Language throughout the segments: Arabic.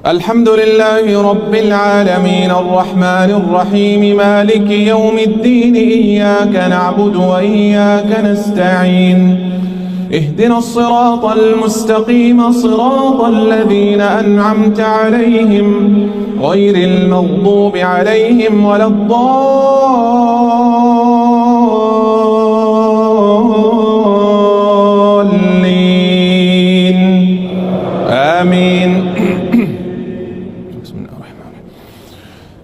الحمد لله رب العالمين الرحمن الرحيم مالك يوم الدين إياك نعبد وإياك نستعين اهدنا الصراط المستقيم صراط الذين أنعمت عليهم غير المغضوب عليهم ولا الضالين آمين.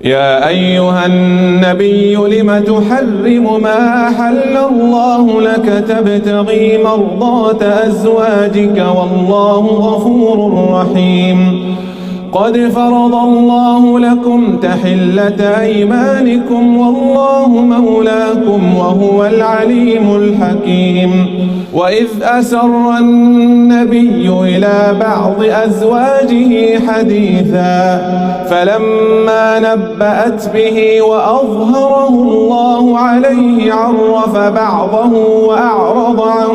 يا أيها النبي لم تحرم ما أحل الله لك تبتغي مرضات أزواجك والله غفور رحيم. قد فرض الله لكم تحلة أيمانكم والله مولاكم وهو العليم الحكيم. وإذ أسر النبي إلى بعض أزواجه حديثا فلما نبأت به وأظهره الله عليه عرف بعضه وأعرض عن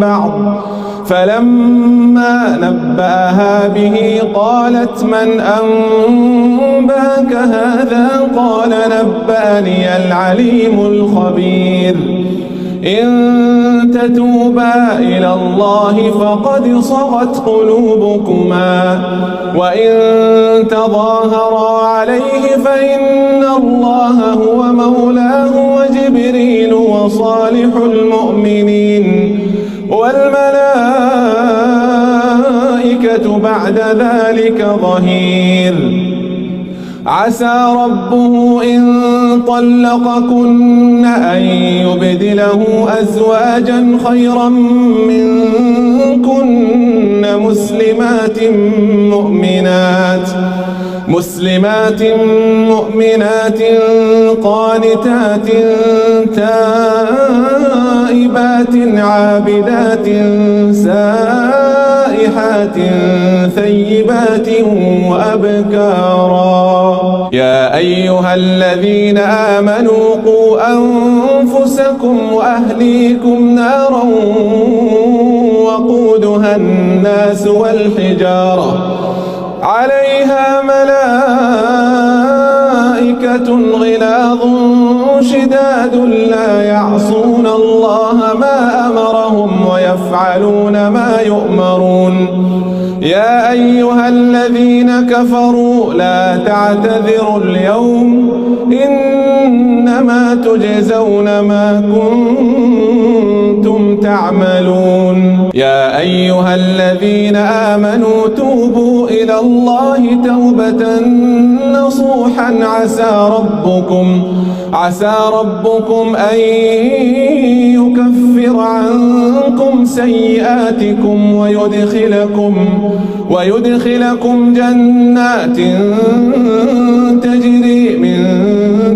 بعض فلما نبأها به قالت من أنباك هذا قال نبأني العليم الخبير. إن تتوبا إلى الله فقد صغت قلوبكما وإن تظاهرا عليه فإن الله هو مولاه وجبريل وصالح المؤمنين والملائكة بعد ذلك ظهير. عسى ربه إن طلقكن أن يبدله أزواجا خيرا منكن مسلمات مؤمنات قانتات تائبات عابدات سائحات ثيبات وأبكارا. يا أيها الذين آمنوا قوا أنفسكم وأهليكم نارا وقودها الناس والحجارة عليها ملائكة غلاظ شداد لا يعصون الله ما أمرهم ويفعلون ما يؤمرون. يا أيها الذين كفروا لا تعتذروا اليوم إنما تجزون ما كنتم تعملون. يا أيها الذين آمنوا توبوا إلى الله توبة نصوحا عسى ربكم أن يكفر عنكم سيئاتكم ويدخلكم جنات تجري من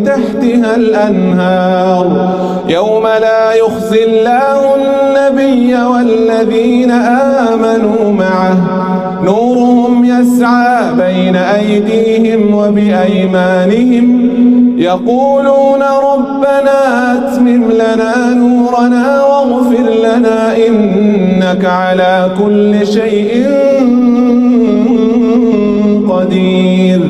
تحتها الأنهار يوم لا يخزي الله النبي والذين آمنوا معه نورهم يسعى بين أيديهم وبأيمانهم يقولون ربنا أتمم لنا نورنا واغفر لنا إنك على كل شيء قدير.